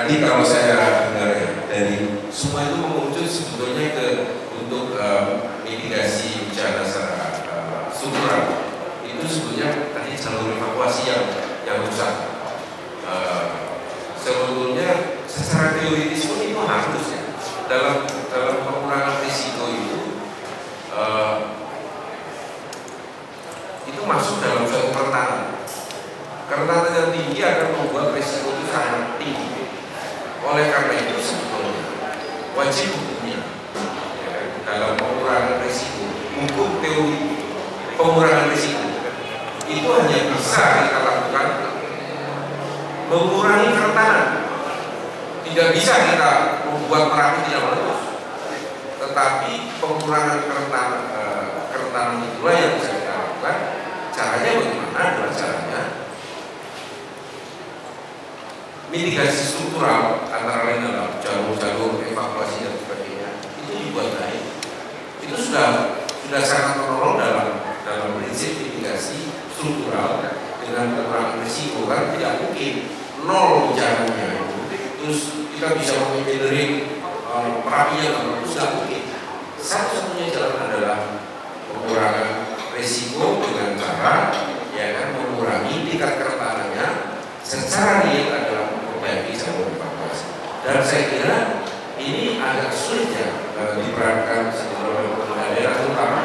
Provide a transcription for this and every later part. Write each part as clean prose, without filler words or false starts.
tadi kalau saya dengar ya, dari semua itu mengerucut sebetulnya untuk mitigasi bencana secara struktural. Itu sebetulnya tadi jalur evakuasi yang rusak. Sebetulnya secara teoritis pun itu harus ya, dalam pengurangan risiko itu masuk dalam suatu kerentanan. Kerentanan yang tinggi akan membuat risiko itu sangat tinggi. Oleh karena itu sebetulnya wajib hukumnya ya, dalam pengurangan risiko, hukum teori pengurangan risiko itu hanya bisa kita lakukan mengurangi kerentanan. Tidak bisa kita membuat Merapi tidak meletus, tetapi pengurangan kerentanan itulah yang bisa kita lakukan. Caranya bagaimana? Adalah caranya mitigasi struktural, antara lain dalam jalur-jalur evakuasi dan sebagainya, itu dibuat baik. Itu sudah sangat menolong dalam prinsip mitigasi struktural dengan pengurangan risiko. Kan tidak mungkin nol bencananya itu terus kita bisa mengenerate Merapi yang bagus, tidak mungkin. Satu-satunya jalan adalah pengurangan risiko dengan cara ya kan mengurangi tingkat kerentanannya secara real adalah memperbaiki jalur evakuasi. Dan saya kira ini agak sulit ya diperankan oleh pemerintah daerah, terutama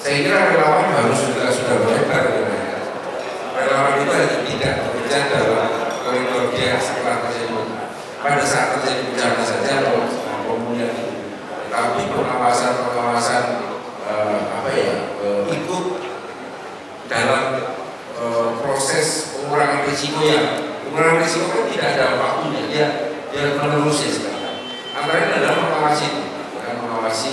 saya kira relawan harus juga sudah melebar. Relawan itu hanya tidak bekerja dalam koridor dia setelah terjadi pada saat terjadi bencana saja pemulihan itu, tapi pengawasan ikut dalam proses pengurangan risiko pengurangan risiko kan tidak ada waktunya, dia menerus ya sekarang. Antara adalah mengawasi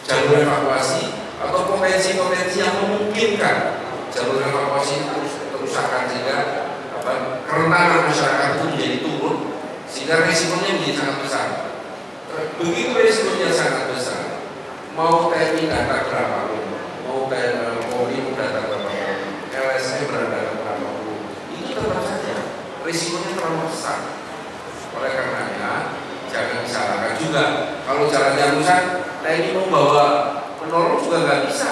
jalur evakuasi atau potensi-potensi yang memungkinkan jalur evakuasi kerusakan sehingga kerentanan masyarakat itu menjadi turun sehingga risikonya menjadi sangat besar. Begitu risikonya sangat besar, mau TNI data berapa, mau Polri data berapa, LSM berada berapa, itu tetap saja risikonya terlalu besar. Oleh karenanya jangan disalahkan juga kalau jalannya rusak, TNI mau bawa penolong juga nggak bisa.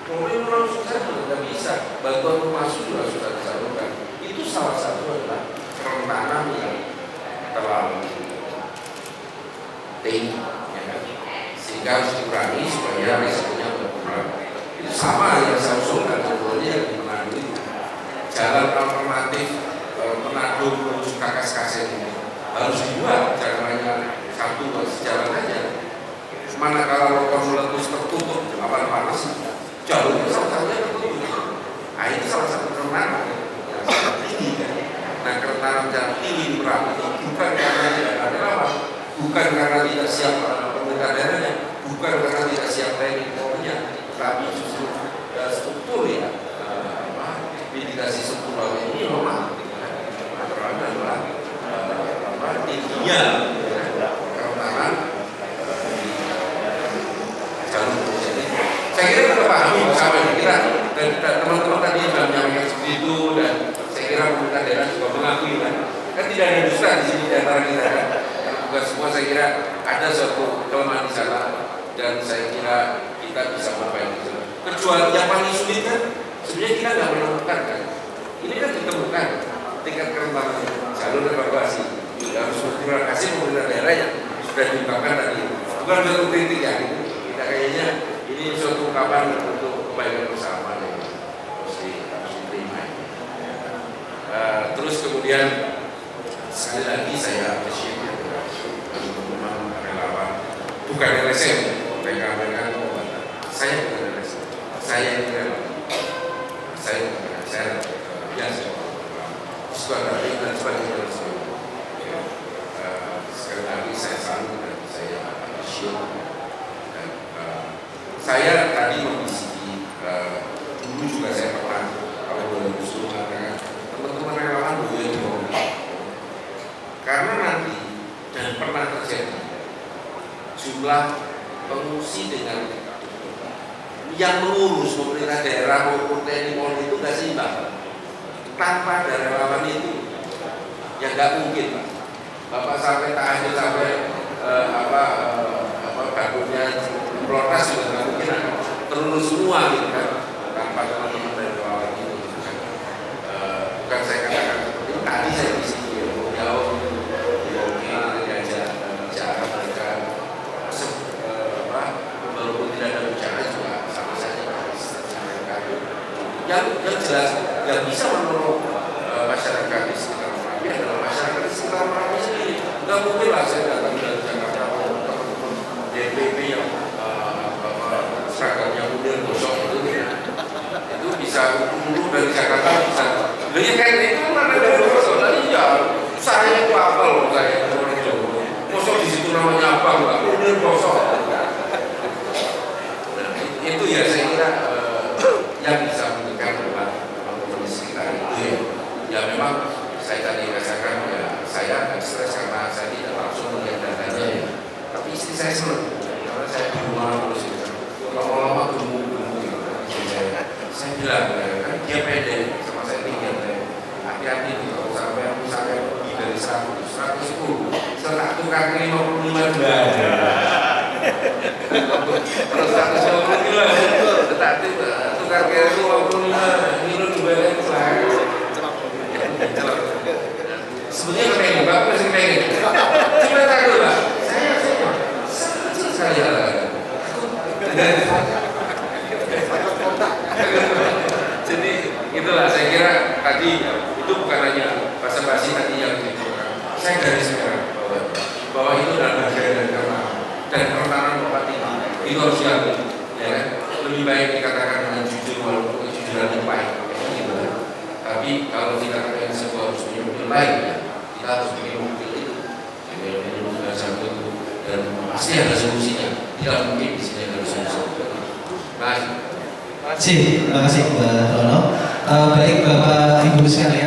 Polri menolong susah juga nggak bisa. Bantuan masuk juga sudah disalurkan. Itu salah satu adalah kerentanan yang terlalu tinggi, ya kan? Sehingga harus dikurangi supaya risikonya berkurang. Itu sama yang saya usulkan sebetulnya yang di Manado itu. Jalan alternatif Manado menuju Kakas ini harus dibuat, jangan hanya satu jalan aja. Manakala lokal meletus tertutup awan panas, jalurnya salah satunya tertutup. Nah itu salah satu kerentanan yang sangat tinggi kan. Nah kerentanan yang tinggi di Merapi bukan karena tidak ada lawan, bukan karena tidak siap pemerintah daerahnya, bukan karena tidak siap TNI Polri-nya, tapi justru struktur ya mitigasi struktural ini lemah. Antara adalah tingginya kerentanan jalur jadi. Saya kira kita pahami bersama, kira dan teman-teman tadi sudah menyampaikan seperti itu, dan saya kira pemerintah daerah juga mengakui kan tidak ada dusta di sini di antara kita kan. Bukan semua, saya kira ada suatu kelemahan di sana dan saya kira kita bisa memperbaiki itu. Kecuali yang paling sulit kan sebenarnya kita nggak menemukan kan. Ini kan ditemukan tingkat kerentanan jalur evakuasi. Harus berterima kasih pemerintah daerah yang sudah diungkapkan tadi. Bukan suatu kritik ya, kita kayaknya ini suatu ungkapan untuk kebaikan bersama yang harus diterima. Terus kemudian sekali lagi saya appreciate teman-teman relawan, bukan LSM, mereka saya bukan LSM, saya yang relawan, saya biasa suara dan sebagainya. Sekali lagi saya salut dan saya appreciate. Dan saya tadi mengisi dulu juga saya pernah kalau 2010 mengatakan teman-teman relawan dulu yang dibangun karena nanti dan pernah terjadi jumlah pengungsi dengan yang mengurus pemerintah daerah maupun TNI Polri itu nggak seimbang. tanpa ada relawan itu ya nggak mungkin Pak. Bapak sampai tahajud sampai bakunya protes juga nggak mungkin turun semua gitu kan tanpa teman-teman dari relawan itu gitu kan. Bukan saya katakan seperti itu, tadi saya di sini jauh diajak bicara mereka walaupun tidak ada bicara juga sama saja yang jelas yang bisa menolong masyarakat di sekitar Merapi adalah masyarakat di sekitar Merapi sendiri. Nggak mungkin lah saya datang dari Jakarta teman-teman DPP yang seragamnya model gosok itu bisa dulu dari Jakarta bisa. Jadi kayak itu mana ada gosok tadi ya saya itu apa loh saya orang Jawa. Gosok di situ namanya apa nggak model gosok. Nah, itu ya saya kira yang bisa memberikan teman-teman di sekitar itu ya memang saya tadi rasakan ya saya agak stres karena saya tidak langsung melihat datanya ya. Tapi istri saya senang karena saya di rumah terus gitu. Lama-lama gemuk-gemuk gitu. Saya bilang ya, kan dia pendek sama saya tinggi hati-hati nih kalau sampai lebih dari 110 setelah tukar 55 bulan kalau 150 kilo tetapi tukar ke 55 kilo juga kan sebenarnya pengen Bapak masih pengen cuma takut Pak saya kecil sekali jadi itulah saya kira tadi itu bukan hanya basa-basi tadi yang dibutuhkan saya garis merah bahwa itu adalah bagian dari karena dan pertahanan Bapak tinggi itu harus diambil ya kan lebih baik dikatakan dengan jujur walaupun kejujuran yang baik gitu kan. Tapi kalau kita katakan sebuah harus punya mobil baik ya kita harus punya mobil itu dengan satu itu dan pasti ada solusinya tidak mungkin di sini ada solusi. Terima kasih Mbak Rono. Baik Bapak Ibu sekalian.